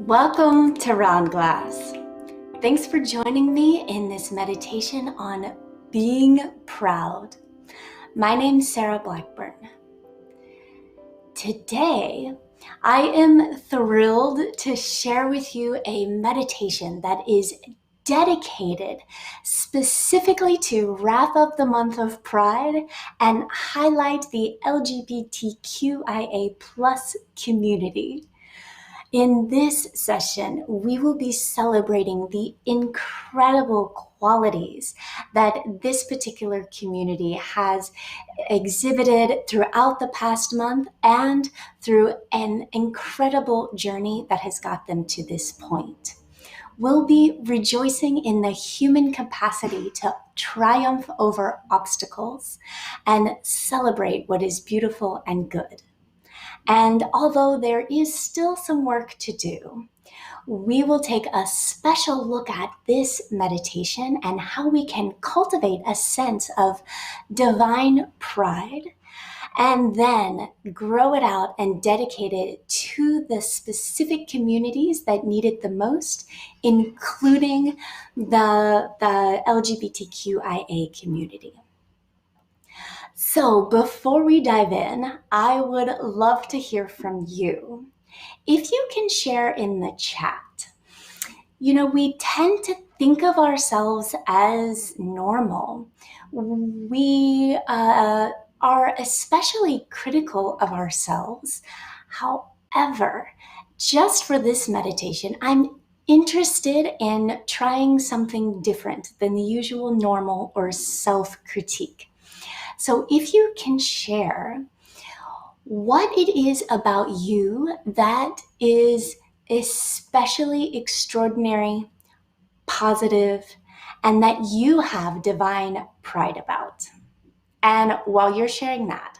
Welcome to Round Glass. Thanks for joining me in this meditation on being proud. My name's Sarah Blackburn. Today, I am thrilled to share with you a meditation that is dedicated specifically to wrap up the month of Pride and highlight the LGBTQIA+ community. In this session, we will be celebrating the incredible qualities that this particular community has exhibited throughout the past month and through an incredible journey that has got them to this point. We'll be rejoicing in the human capacity to triumph over obstacles and celebrate what is beautiful and good. And although there is still some work to do, we will take a special look at this meditation and how we can cultivate a sense of divine pride and then grow it out and dedicate it to the specific communities that need it the most, including the LGBTQIA community. So before we dive in, I would love to hear from you. If you can share in the chat, we tend to think of ourselves as normal. We are especially critical of ourselves. However, just for this meditation, I'm interested in trying something different than the usual normal or self-critique. So if you can share what it is about you that is especially extraordinary, positive, and that you have divine pride about. And while you're sharing that,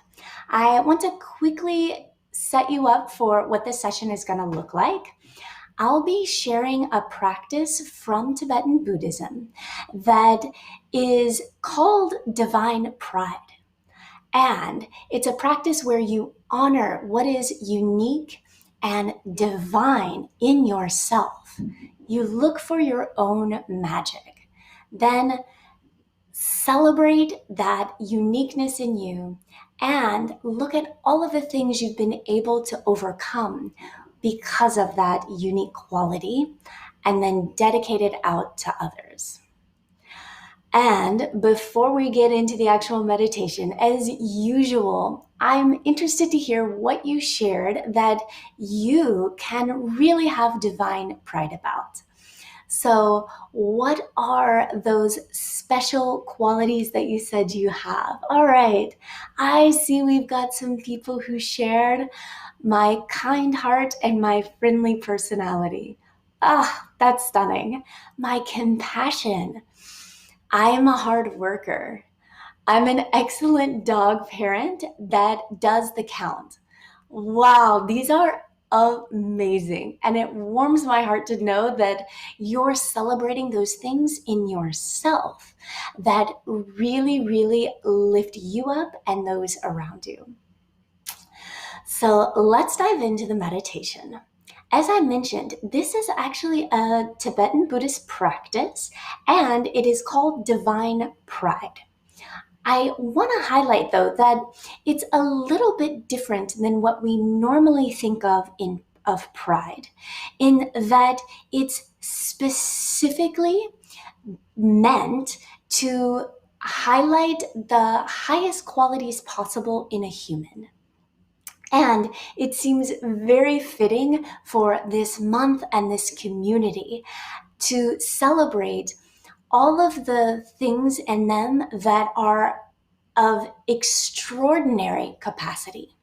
I want to quickly set you up for what this session is going to look like. I'll be sharing a practice from Tibetan Buddhism that is called divine pride. And it's a practice where you honor what is unique and divine in yourself. You look for your own magic. Then celebrate that uniqueness in you and look at all of the things you've been able to overcome because of that unique quality, and then dedicate it out to others. And before we get into the actual meditation, as usual, I'm interested to hear what you shared that you can really have divine pride about. So what are those special qualities that you said you have? All right, I see we've got some people who shared my kind heart and my friendly personality. That's stunning. My compassion. I am a hard worker. I'm an excellent dog parent that does the count. Wow, these are amazing. And it warms my heart to know that you're celebrating those things in yourself that really, really lift you up and those around you. So let's dive into the meditation. As I mentioned, this is actually a Tibetan Buddhist practice, and it is called divine pride. I want to highlight, though, that it's a little bit different than what we normally think of pride, in that it's specifically meant to highlight the highest qualities possible in a human. And it seems very fitting for this month and this community to celebrate all of the things in them that are of extraordinary capacity.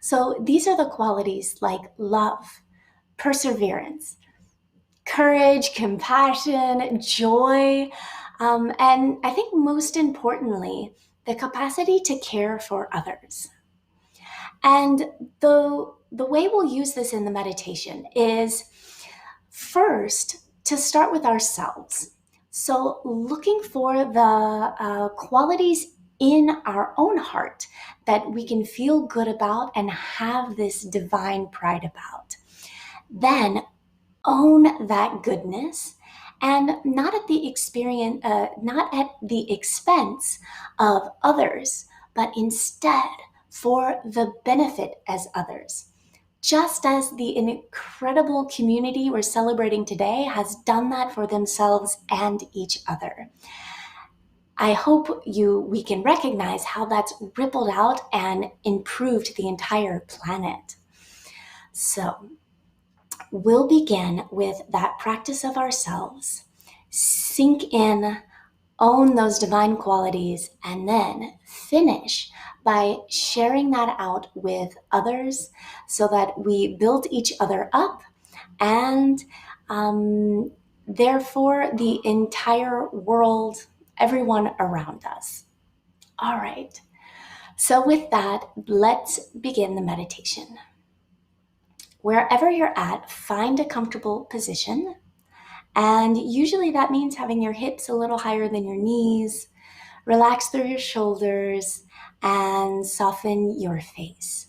So these are the qualities like love, perseverance, courage, compassion, joy, and I think most importantly, the capacity to care for others. And the way we'll use this in the meditation is first to start with ourselves. So looking for the qualities in our own heart that we can feel good about and have this divine pride about. Then own that goodness, and not at the experience, not at the expense of others, but instead for the benefit as others. Just as the incredible community we're celebrating today has done that for themselves and each other. I hope we can recognize how that's rippled out and improved the entire planet. So, we'll begin with that practice of ourselves. Sink in, own those divine qualities, and then finish by sharing that out with others so that we build each other up and therefore the entire world, everyone around us. All right. So, with that, let's begin the meditation. Wherever you're at, find a comfortable position. And usually that means having your hips a little higher than your knees. Relax through your shoulders and soften your face.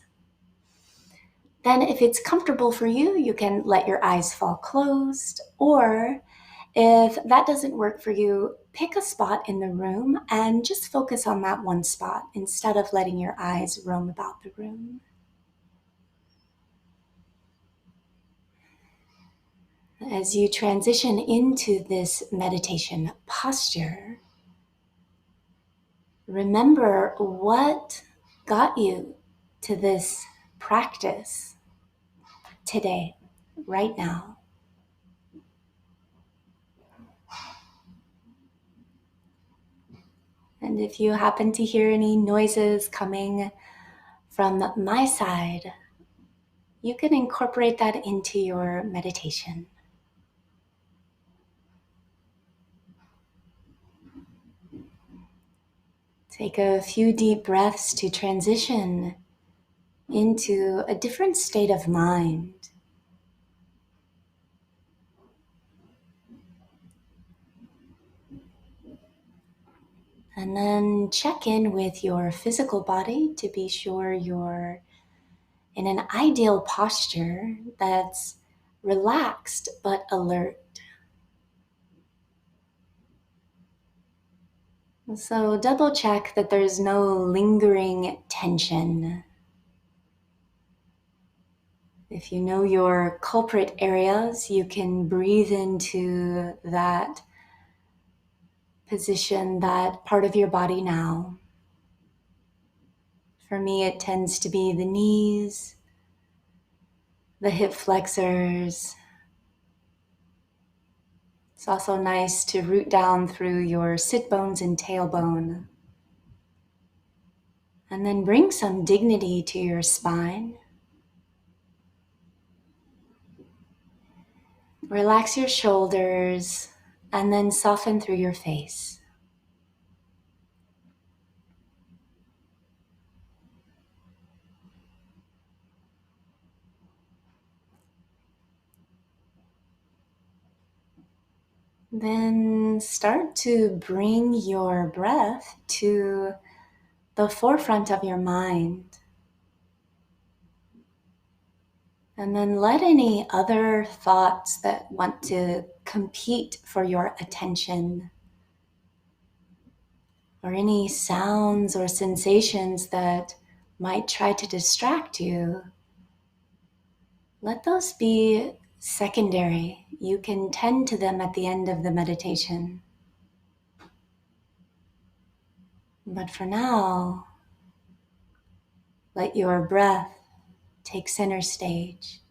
Then, if it's comfortable for you, you can let your eyes fall closed, or if that doesn't work for you, pick a spot in the room and just focus on that one spot instead of letting your eyes roam about the room. As you transition into this meditation posture, remember what got you to this practice today, right now. And if you happen to hear any noises coming from my side, you can incorporate that into your meditation. Take a few deep breaths to transition into a different state of mind. And then check in with your physical body to be sure you're in an ideal posture that's relaxed but alert. So double check that there's no lingering tension. If you know your culprit areas, you can breathe into that position, that part of your body now. For me, it tends to be the knees, the hip flexors. It's also nice to root down through your sit bones and tailbone. And then bring some dignity to your spine. Relax your shoulders and then soften through your face. Then start to bring your breath to the forefront of your mind. And then let any other thoughts that want to compete for your attention, or any sounds or sensations that might try to distract you, let those be secondary. You can tend to them at the end of the meditation. But for now, let your breath take center stage.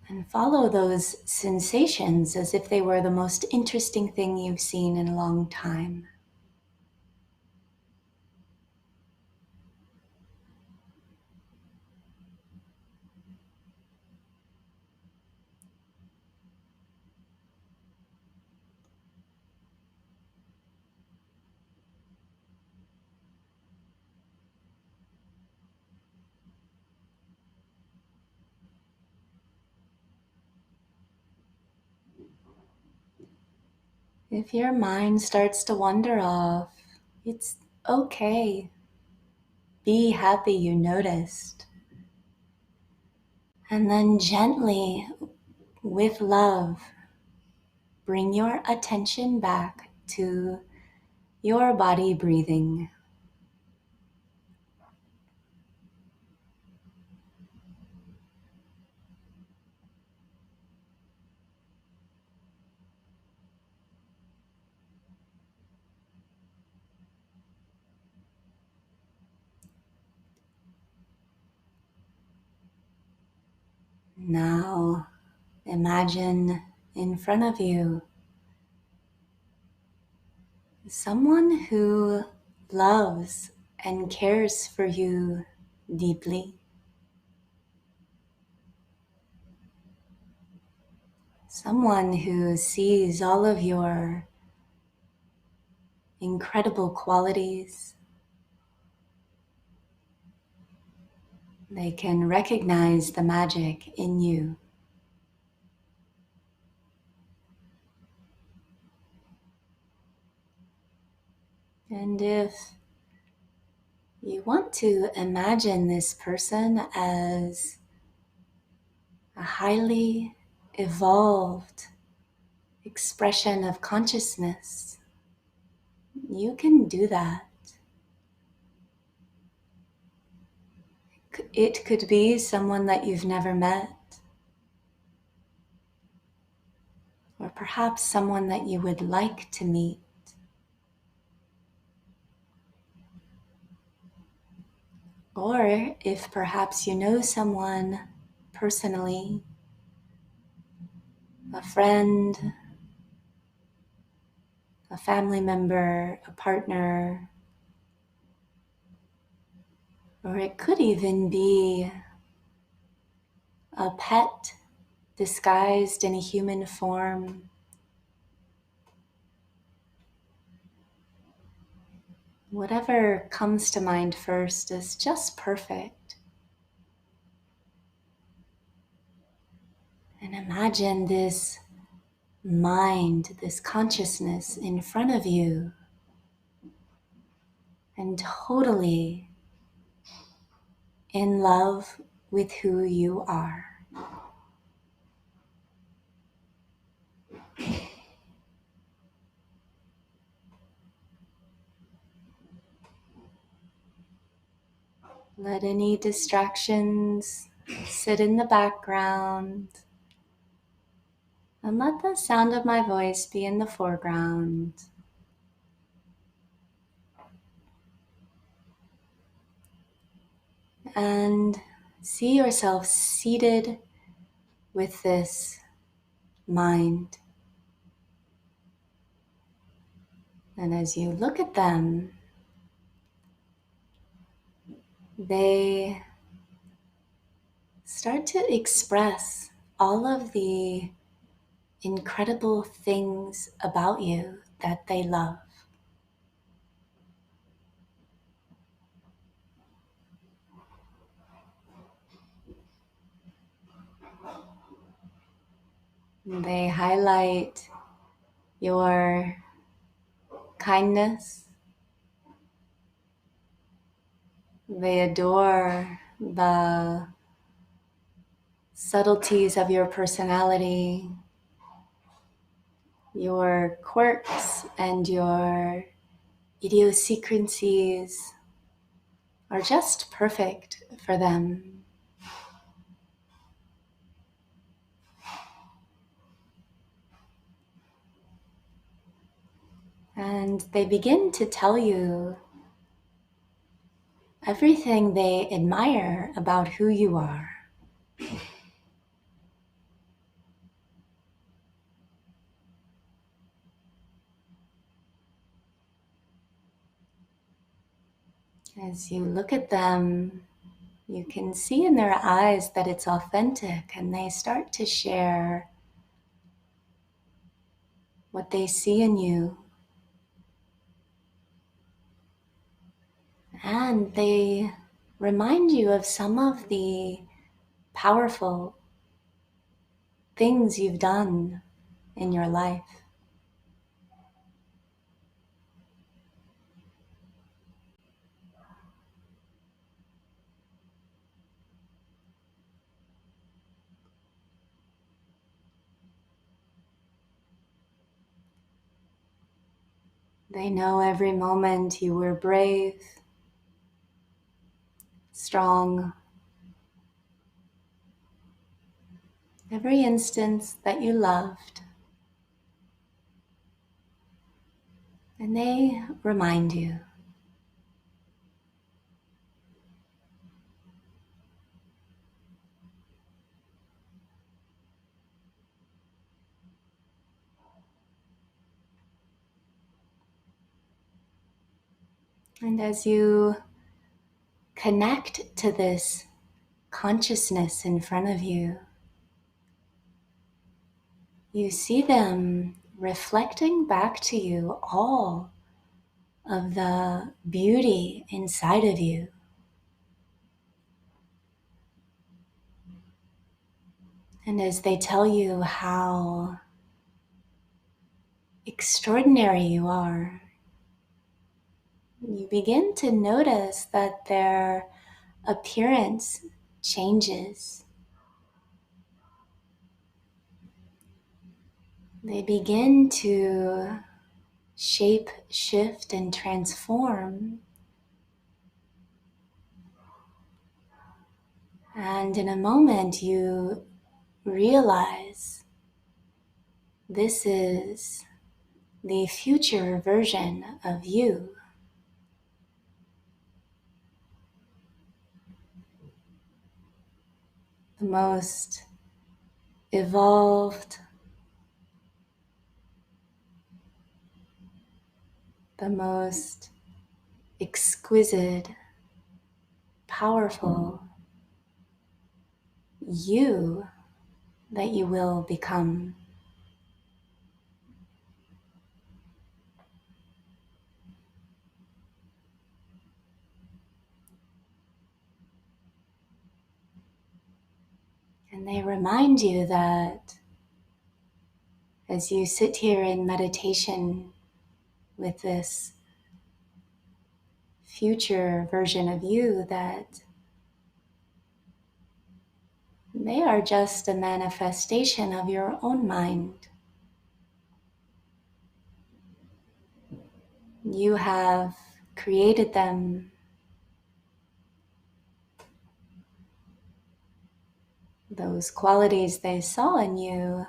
And follow those sensations as if they were the most interesting thing you've seen in a long time. If your mind starts to wander off, it's okay. Be happy you noticed. And then gently, with love, bring your attention back to your body breathing. Now, imagine in front of you someone who loves and cares for you deeply. Someone who sees all of your incredible qualities. They can recognize the magic in you. And if you want to imagine this person as a highly evolved expression of consciousness, you can do that. It could be someone that you've never met, or perhaps someone that you would like to meet. Or if perhaps you know someone personally, a friend, a family member, a partner, or it could even be a pet disguised in a human form. Whatever comes to mind first is just perfect. And imagine this mind, this consciousness in front of you, and totally in love with who you are. Let any distractions sit in the background, and let the sound of my voice be in the foreground. And see yourself seated with this mind. And as you look at them, they start to express all of the incredible things about you that they love. They highlight your kindness. They adore the subtleties of your personality, your quirks and your idiosyncrasies are just perfect for them. And they begin to tell you everything they admire about who you are. As you look at them, you can see in their eyes that it's authentic, and they start to share what they see in you. And they remind you of some of the powerful things you've done in your life. They know every moment you were brave, strong, every instance that you loved. And they remind you. And as you connect to this consciousness in front of you, you see them reflecting back to you all of the beauty inside of you. And as they tell you how extraordinary you are, you begin to notice that their appearance changes. They begin to shape, shift, and transform. And in a moment, you realize this is the future version of you. The most evolved, the most exquisite, powerful you that you will become. And they remind you that as you sit here in meditation with this future version of you, that they are just a manifestation of your own mind. You have created them. Those qualities they saw in you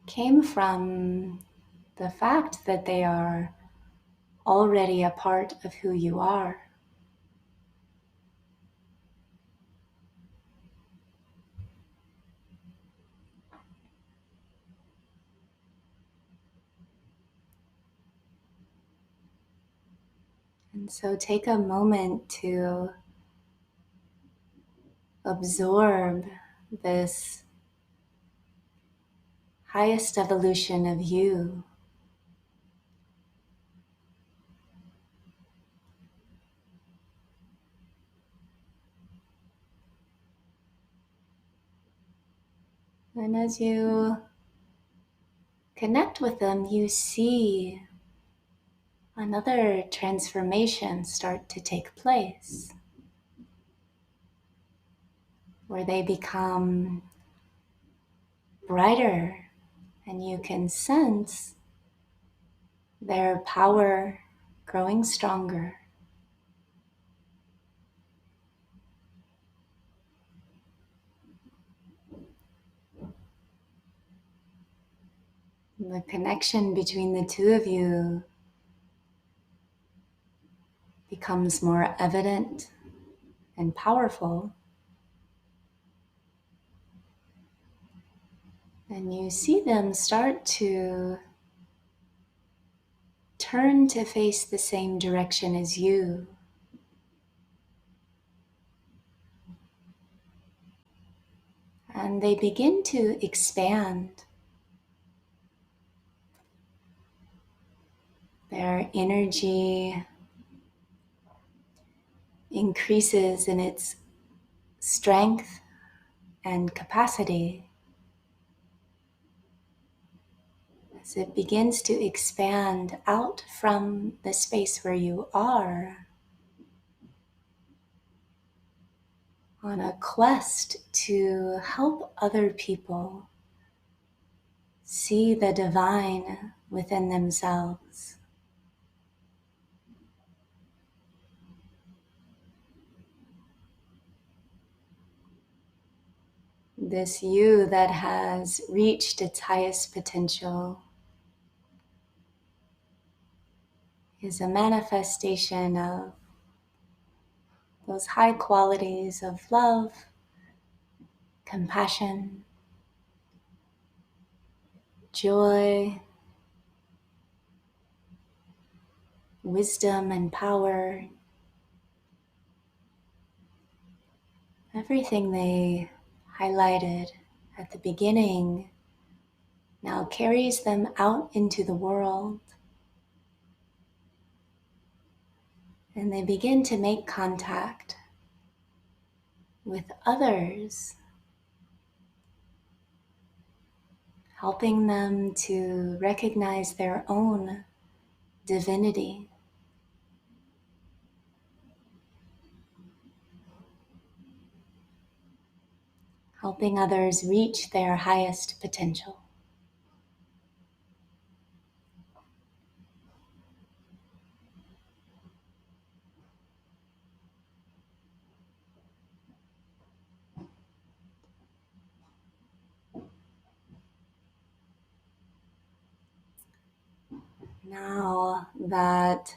came from the fact that they are already a part of who you are. And so take a moment to absorb this highest evolution of you. And as you connect with them, you see another transformation start to take place, where they become brighter and you can sense their power growing stronger. The connection between the two of you becomes more evident and powerful. And you see them start to turn to face the same direction as you. And they begin to expand. Their energy increases in its strength and capacity as it begins to expand out from the space where you are on a quest to help other people see the divine within themselves. This you that has reached its highest potential is a manifestation of those high qualities of love, compassion, joy, wisdom, and power. Everything they highlighted at the beginning now carries them out into the world, and they begin to make contact with others, helping them to recognize their own divinity, helping others reach their highest potential. Now that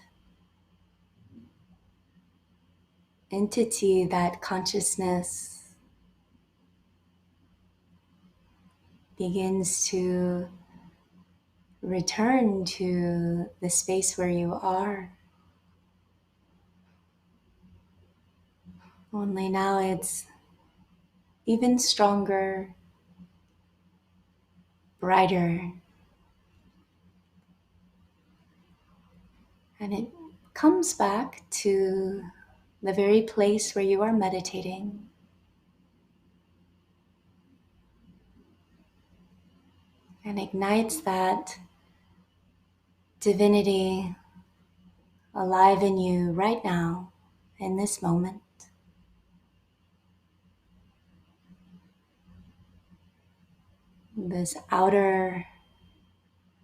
entity, that consciousness begins to return to the space where you are. Only now it's even stronger, brighter, and it comes back to the very place where you are meditating. And ignites that divinity alive in you right now, in this moment. This outer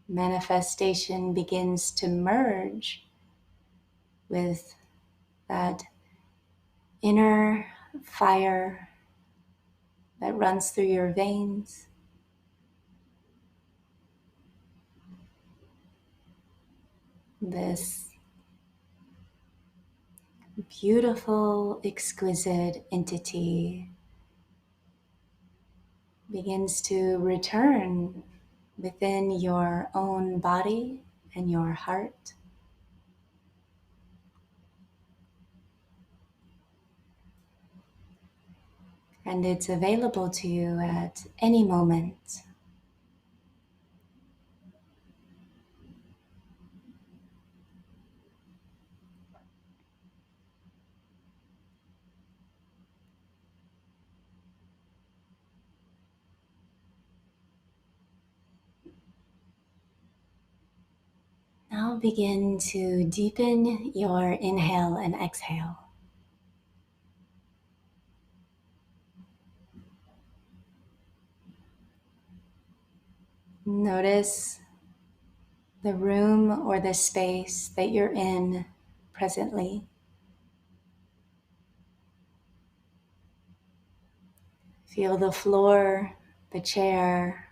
manifestation begins to merge with that inner fire that runs through your veins. This beautiful, exquisite entity begins to return within your own body and your heart. And it's available to you at any moment. Now begin to deepen your inhale and exhale. Notice the room or the space that you're in presently. Feel the floor, the chair,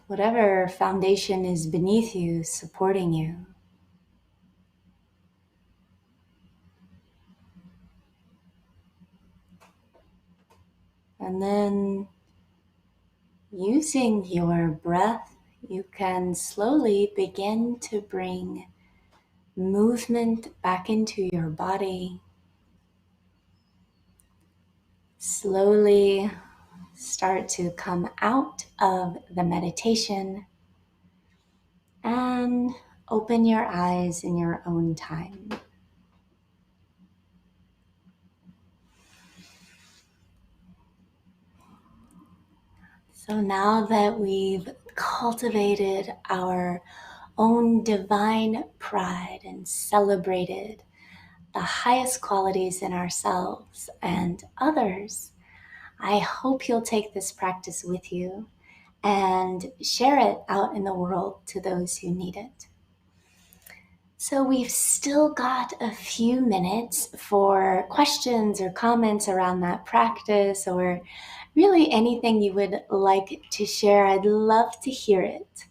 whatever foundation is beneath you, supporting you. And then using your breath, you can slowly begin to bring movement back into your body. Slowly start to come out of the meditation and open your eyes in your own time. So now that we've cultivated our own divine pride and celebrated the highest qualities in ourselves and others, I hope you'll take this practice with you and share it out in the world to those who need it. So we've still got a few minutes for questions or comments around that practice, or really anything you would like to share. I'd love to hear it.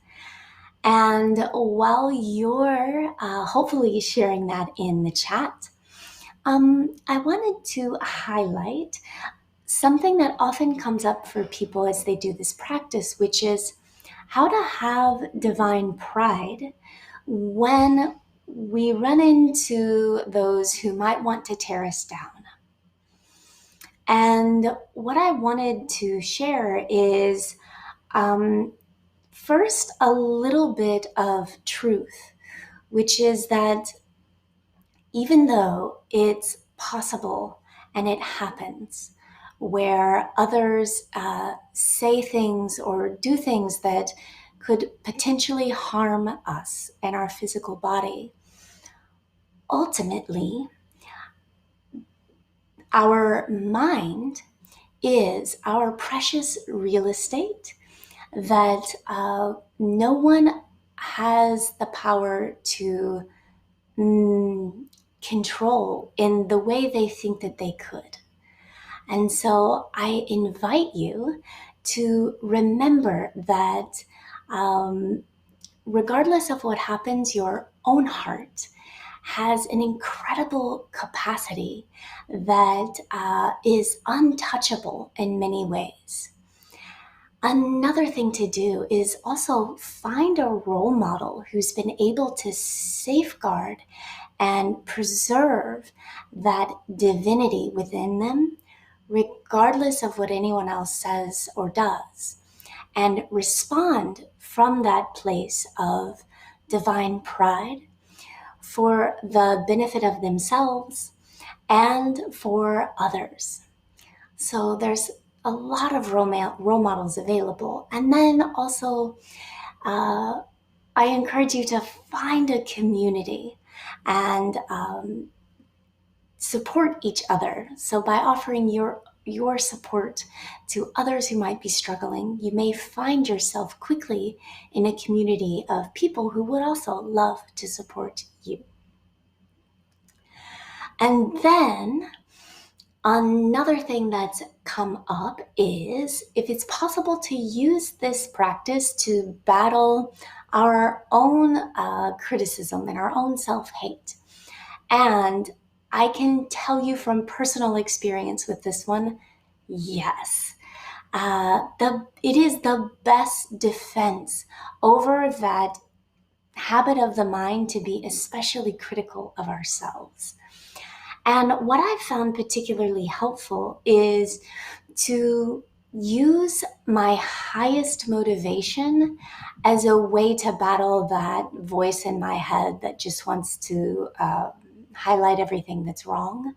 And while you're hopefully sharing that in the chat, I wanted to highlight something that often comes up for people as they do this practice, which is how to have divine pride when we run into those who might want to tear us down. And what I wanted to share is first a little bit of truth, which is that even though it's possible and it happens where others say things or do things that could potentially harm us and our physical body, ultimately, our mind is our precious real estate that no one has the power to control in the way they think that they could. And so I invite you to remember that regardless of what happens, your own heart has an incredible capacity that is untouchable in many ways. Another thing to do is also find a role model who's been able to safeguard and preserve that divinity within them, regardless of what anyone else says or does, and respond from that place of divine pride for the benefit of themselves and for others. So there's a lot of role models available. And then also, I encourage you to find a community and support each other. So by offering your support to others who might be struggling, you may find yourself quickly in a community of people who would also love to support you. And then another thing that's come up is if it's possible to use this practice to battle our own criticism and our own self-hate. And I can tell you from personal experience with this one, yes. It is the best defense over that habit of the mind to be especially critical of ourselves. And what I've found particularly helpful is to use my highest motivation as a way to battle that voice in my head that just wants to highlight everything that's wrong.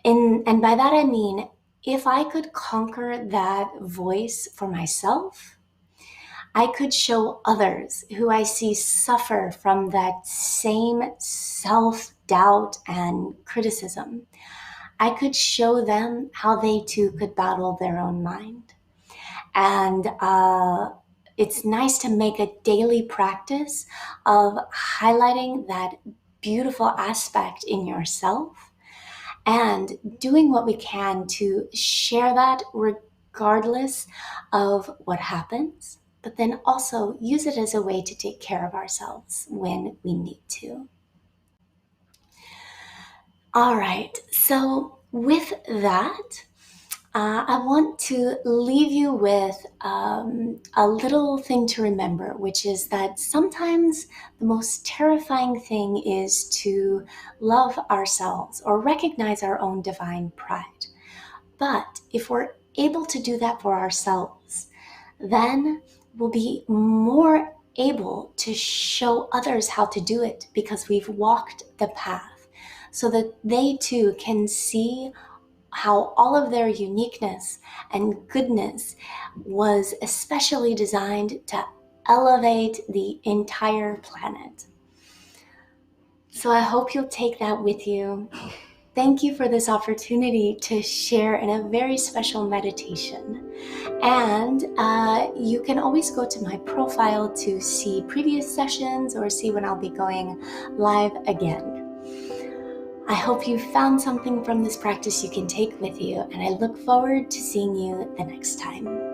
And by that I mean, if I could conquer that voice for myself, I could show others who I see suffer from that same self-doubt and criticism. I could show them how they too could battle their own mind. And it's nice to make a daily practice of highlighting that beautiful aspect in yourself and doing what we can to share that regardless of what happens, but then also use it as a way to take care of ourselves when we need to. All right, so with that, I want to leave you with a little thing to remember, which is that sometimes the most terrifying thing is to love ourselves or recognize our own divine pride. But if we're able to do that for ourselves, then we'll be more able to show others how to do it because we've walked the path so that they too can see how all of their uniqueness and goodness was especially designed to elevate the entire planet. So I hope you'll take that with you. thank you for this opportunity to share in a very special meditation. And you can always go to my profile to see previous sessions or see when I'll be going live again. I hope you found something from this practice you can take with you, and I look forward to seeing you the next time.